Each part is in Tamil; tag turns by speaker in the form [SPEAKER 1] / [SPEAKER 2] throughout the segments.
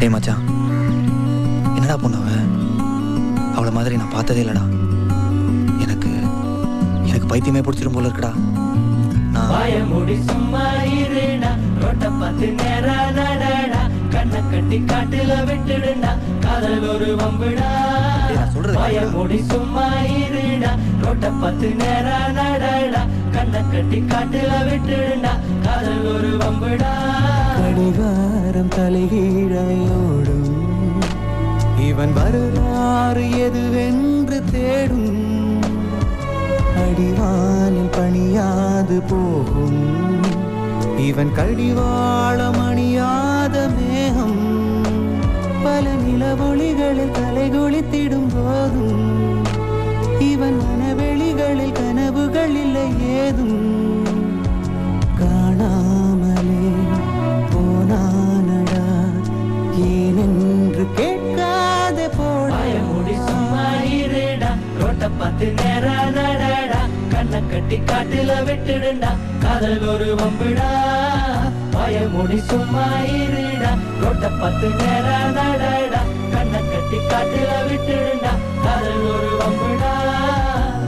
[SPEAKER 1] டேய் மச்சான், என்னடா பொண்ணு அவளை மாதிரி நான் பார்த்ததே இல்லடா. எனக்கு எனக்கு பைத்தியமே பிடிச்சிரும் போல இருக்குடா.
[SPEAKER 2] வாயமுடி சும்மா இருடா, ரோட்ட பார்த்து நேரா நடடா, கண்ணை கட்டி காட்டுல விட்டுடுடா, காதல் ஒரு வம்புடா. வாயமுடி சும்மா இருடா, ரோட்ட பார்த்து நேரா நடடா, கண்ணை கட்டி காட்டுல விட்டுடுடா, காதல் ஒரு வம்புடா.
[SPEAKER 3] கடிகாரம் தலைகீழையோடும், இவன் வரலாறு எதுவென்று தேடும். அடிவானில் பணியாது போகும், இவன் கடிவாளம் அணியாத மேகம். பல நிலவொளிகளில் தலைகுளித்திடும் போதும், இவன் மனவெளிகளில் கனவுகள் இல்லை ஏதும். காணாமலே போனானடா, ஏனென்று கேட்காதே போடா.
[SPEAKER 2] வாயமுடி சும்மா இருடா, ரோட்ட பார்த்து நேரா நடடா, கண்ணை கட்டி காட்டுல விட்டுடுடா, காதல் ஒரு வம்புடா. வாயமுடி சும்மா இருடா, ரோட்ட பார்த்து நேரா நடடா, கண்ணை கட்டி காட்டுல விட்டுடுடா, காதல் ஒரு வம்புடா.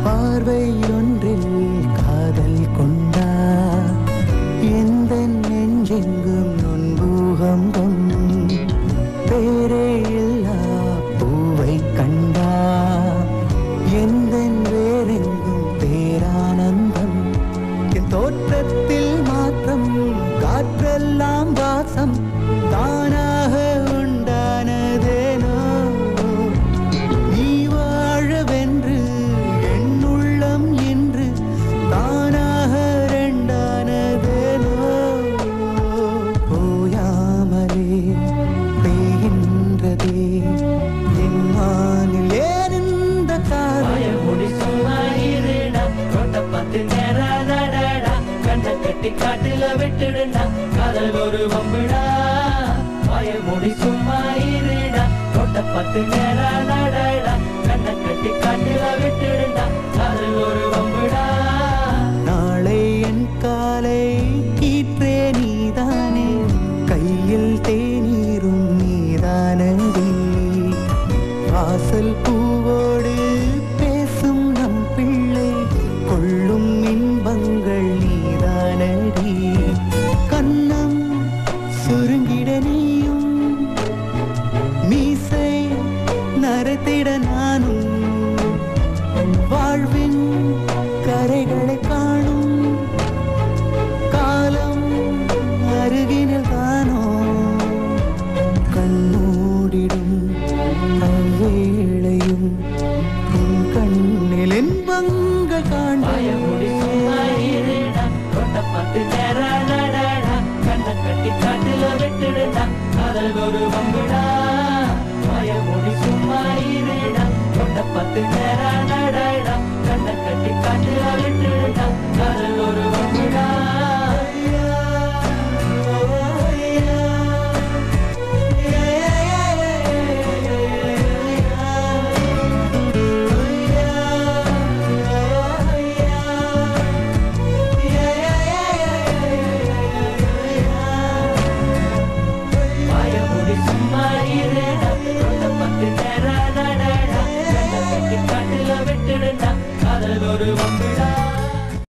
[SPEAKER 3] பார்வை ஒன்றில் காதல் கொண்டா, எந்த நெஞ்செங்கும் நொன்பூகம்பம். பேரே இல்லா பூவை கண்டா, எந்த வேறெங்கும் பேரானந்தம். என் தோற்றத்தில் மாற்றம், காற்றெல்லாம் வாசம், தானாக உண்டானதேனோ. நீ வாழவென்று என் உள்ளம் என்று தானாக ரெண்டானதேனோ. ஓயாமலே பெய்கின்றதே என் வானில் ஏன் இந்த காதல்.
[SPEAKER 2] வாயமுடி சும்மா இருடா, ரோட்ட பார்த்து நேரா நடடா, கண்ணை கட்டி காட்டுல விட்டுடுடா, காதல் ஒரு வம்புடா. வாயமுடி சும்மா இருடா, ரோட்ட பார்த்து நேரா நடடா, கண்ணை கட்டி காட்டுல விட்டுடுடா, காதல் ஒரு வம்புடா.
[SPEAKER 3] நாளை என் காலை கீற்றே நீதானே, கையில் தேநீரும் நீதானடி. வாசல் பூவோடு பேசும் நம் பிள்ளை, கொள்ளும் இன்பங்கள் நீதானடி. கண்ணம் சுருங்கிட நீயும், மீசை நரைத்திட நானும். வாழ்வின் கரைகளை காணும் காலம் அருகினில் தானோ. கண்ணூடிடும் அவ்வேளையும் உன் கண்ணில் இன்பங்கள் காண்பேன்.
[SPEAKER 2] வாயமுடி சும்மா இருடா, ரோட்ட பார்த்து நேரா நடடா, கண்ணை கட்டி காட்டுல விட்டுடுடா, காதல் ஒரு வம்புடா. வாயமுடி சும்மா இருடா, ரோட்ட பார்த்து நேரா